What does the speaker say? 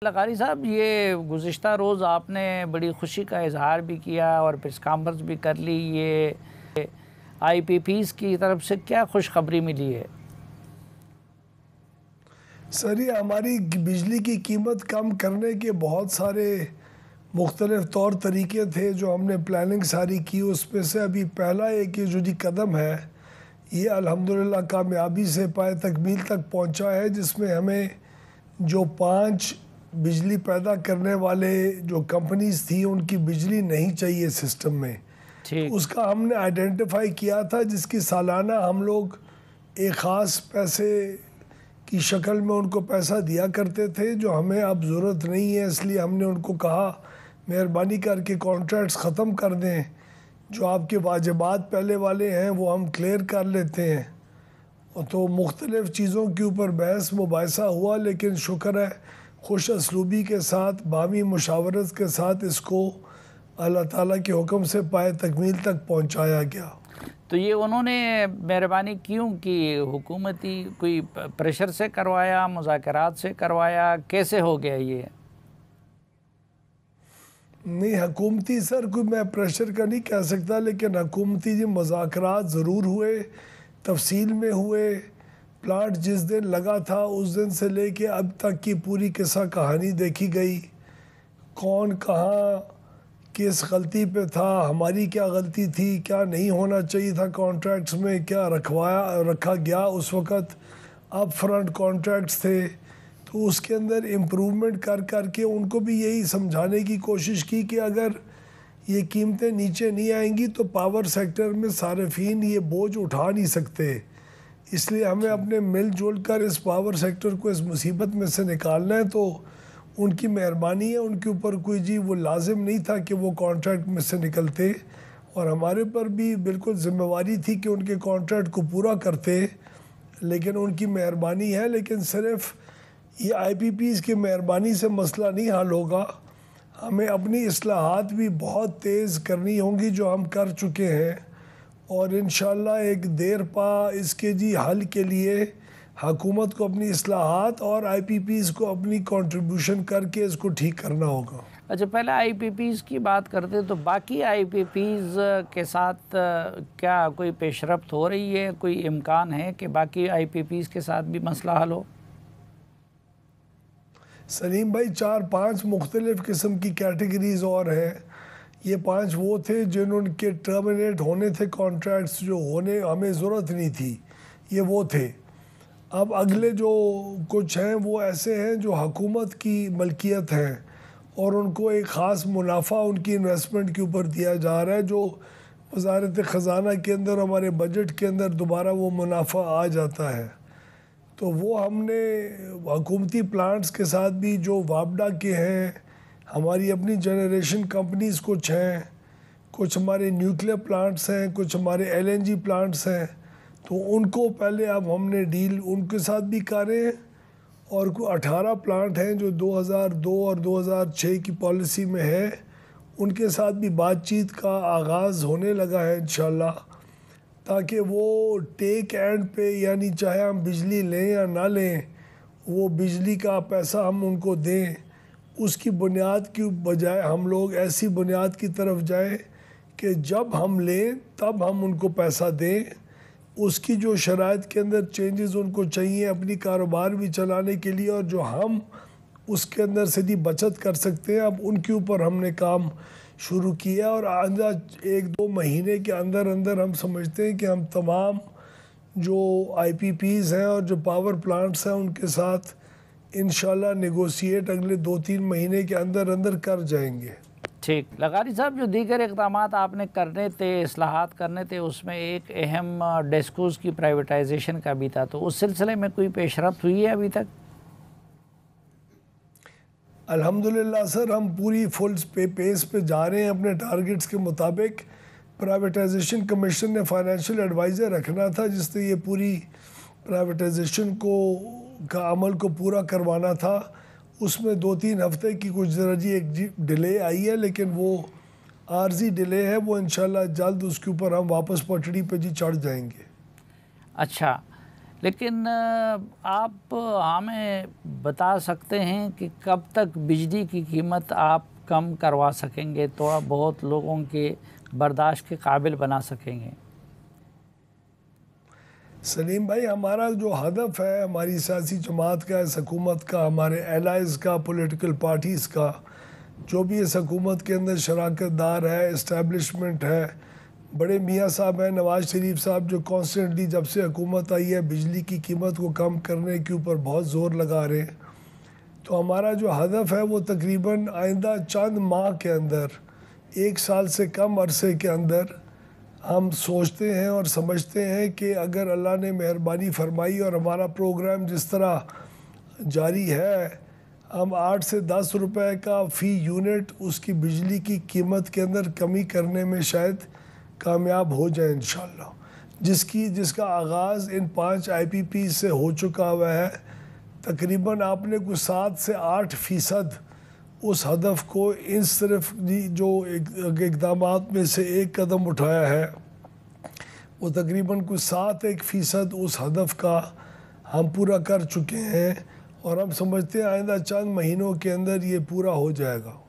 लकारी साहब, ये गुज़िश्ता रोज़ आपने बड़ी खुशी का इजहार भी किया और प्रेस कॉन्फ्रेंस भी कर ली। ये आईपीपीज़ की तरफ से क्या खुशखबरी मिली है? सर, ये हमारी बिजली की कीमत कम करने के बहुत सारे मुख्तलिफ तौर तरीके थे जो हमने प्लानिंग सारी की। उसमें से अभी पहला एक ये जो कदम है, ये अल्हम्दुलिल्लाह कामयाबी से पाए तकमील तक पहुंचा है, जिसमें हमें जो 5 बिजली पैदा करने वाले जो कंपनीज थी उनकी बिजली नहीं चाहिए सिस्टम में, तो ठीक। उसका हमने आइडेंटिफाई किया था, जिसकी सालाना हम लोग एक ख़ास पैसे की शक्ल में उनको पैसा दिया करते थे, जो हमें अब ज़रूरत नहीं है। इसलिए हमने उनको कहा मेहरबानी करके कॉन्ट्रैक्ट्स ख़त्म कर दें, जो आपके वाजिबात पहले वाले हैं वो हम क्लियर कर लेते हैं। तो मुख्तलिफ़ चीज़ों के ऊपर बहस मुबाहिसा हुआ, लेकिन शुक्र है खुश असलूबी के साथ, बामी मुशावरत के साथ इसको अल्लाह ताला के हुक्म से पाए तकमील तक पहुँचाया गया। तो ये उन्होंने मेहरबानी क्यों की? हुकूमती कोई प्रेशर से करवाया, मुज़ाकरात से करवाया, कैसे हो गया ये? नहीं, हुकूमती सर कोई मैं प्रेशर का नहीं कह सकता, लेकिन हुकूमती जो मुज़ाकरात ज़रूर हुए, तफसील में हुए। प्लांट जिस दिन लगा था उस दिन से लेके अब तक की पूरी किस्सा कहानी देखी गई, कौन कहाँ किस गलती पे था, हमारी क्या गलती थी, क्या नहीं होना चाहिए था कॉन्ट्रैक्ट्स में, क्या रखा गया उस वक़्त। अप फ्रंट कॉन्ट्रैक्ट्स थे, तो उसके अंदर इम्प्रूवमेंट कर कर के उनको भी यही समझाने की कोशिश की कि अगर ये कीमतें नीचे नहीं आएंगी तो पावर सेक्टर में सार्फिन ये बोझ उठा नहीं सकते। इसलिए हमें अपने मिलजुल कर इस पावर सेक्टर को इस मुसीबत में से निकालना है। तो उनकी मेहरबानी है, उनके ऊपर कोई जी वो लाजिम नहीं था कि वो कॉन्ट्रैक्ट में से निकलते, और हमारे पर भी बिल्कुल ज़िम्मेवारी थी कि उनके कॉन्ट्रैक्ट को पूरा करते, लेकिन उनकी मेहरबानी है। लेकिन सिर्फ ये आईपीपीज़ की मेहरबानी से मसला नहीं हल होगा, हमें अपनी इस्लाहात भी बहुत तेज़ करनी होंगी, जो हम कर चुके हैं, और इंशाअल्लाह एक देर पा इसके हल के लिए हुकूमत को अपनी इस्लाहात और आईपीपीज़ को अपनी कंट्रीब्यूशन करके इसको ठीक करना होगा। अच्छा, पहले आईपीपीज़ की बात करते तो बाकी आईपीपीज़ के साथ क्या कोई पेशरफ्त हो रही है? कोई इम्कान है कि बाकी आईपीपीज़ के साथ भी मसला हल हो? सलीम भाई, 4-5 मुख्तलिफ़ किस्म की कैटेगरीज़ और हैं। ये 5 वो थे जिन्होंने टर्मिनेट होने थे कॉन्ट्रैक्ट्स, जो होने हमें ज़रूरत नहीं थी, ये वो थे। अब अगले जो कुछ हैं वो ऐसे हैं जो हुकूमत की मलकियत हैं, और उनको एक ख़ास मुनाफा उनकी इन्वेस्टमेंट के ऊपर दिया जा रहा है, जो वज़ारत ख़ज़ाना के अंदर हमारे बजट के अंदर दोबारा वो मुनाफा आ जाता है। तो वो हमने हुकूमती प्लांट्स के साथ भी जो वापडा के हैं, हमारी अपनी जनरेशन कंपनीज़ कुछ हैं, कुछ हमारे न्यूक्लियर प्लांट्स हैं, कुछ हमारे एलएनजी प्लांट्स हैं, तो उनको पहले अब हमने डील उनके साथ भी कर रहे हैं। और 18 प्लांट हैं जो 2002 और 2006 की पॉलिसी में है, उनके साथ भी बातचीत का आगाज़ होने लगा है इंशाल्लाह, ताकि वो टेक एंड पे, यानी चाहे हम बिजली लें या ना लें, वो बिजली का पैसा हम उनको दें, उसकी बुनियाद की बजाय हम लोग ऐसी बुनियाद की तरफ जाएं कि जब हम लें तब हम उनको पैसा दें। उसकी जो शराइत के अंदर चेंजेस उनको चाहिए अपनी कारोबार भी चलाने के लिए, और जो हम उसके अंदर से भी बचत कर सकते हैं, अब उनके ऊपर हमने काम शुरू किया। और आइंदा 1-2 महीने के अंदर अंदर हम समझते हैं कि हम तमाम जो आईपीपीज़ हैं और जो पावर प्लांट्स हैं उनके साथ इंशाल्लाह नेगोशिएट अगले 2-3 महीने के अंदर अंदर कर जाएंगे। ठीक। लकारी साहब, जो दीगर इक़दामात आपने करने थे, इस्लाहात करने थे, उसमें एक अहम डेस्कोज़ की प्राइवेटाइजेशन का भी था, तो उस सिलसिले में कोई पेशरफ्त हुई है अभी तक? अल्हम्दुलिल्लाह सर, हम पूरी फुल पेस पे जा रहे हैं अपने टारगेट्स के मुताबिक। प्राइवेटाइजेशन कमीशन ने फाइनेंशियल एडवाइज़र रखना था, जिसने ये पूरी प्राइवेटाइजेशन का अमल को पूरा करवाना था। उसमें 2-3 हफ्ते की कुछ ज़रा एक डिले आई है, लेकिन वो आर्जी डिले है, वो इंशाल्लाह जल्द उसके ऊपर हम वापस पटड़ी पे चढ़ जाएंगे। अच्छा, लेकिन आप हमें बता सकते हैं कि कब तक बिजली की कीमत आप कम करवा सकेंगे, थोड़ा बहुत लोगों के बर्दाश्त के काबिल बना सकेंगे? सलीम भाई, हमारा जो हदफ है, हमारी सियासी जमात का, इस हुकूमत का, हमारे एलाइज़ का, पॉलिटिकल पार्टीज़ का, जो भी इस हुकूमत के अंदर शराकतदार है, इस्टेब्लिशमेंट है, बड़े मियाँ साहब हैं, नवाज़ शरीफ साहब, जो कॉन्स्टेंटली जब से हुकूमत आई है बिजली की कीमत को कम करने के ऊपर बहुत ज़ोर लगा रहे हैं। तो हमारा जो हदफ है वो तकरीबन आइंदा चंद माह के अंदर, 1 साल से कम अरसे के अंदर, हम सोचते हैं और समझते हैं कि अगर अल्लाह ने मेहरबानी फरमाई और हमारा प्रोग्राम जिस तरह जारी है, हम 8 से 10 रुपए का फ़ी यूनिट उसकी बिजली की कीमत के अंदर कमी करने में शायद कामयाब हो जाए इंशाल्लाह, जिसका आगाज़ इन 5 IPP से हो चुका हुआ है। तकरीबन आपने कुछ 7 से 8% उस हदफ को इन सिर्फ जो इक़दामात में से एक कदम उठाया है, वो तकरीबन कुछ 7% उस हदफ का हम पूरा कर चुके हैं और हम समझते हैं आइंदा चंद महीनों के अंदर ये पूरा हो जाएगा।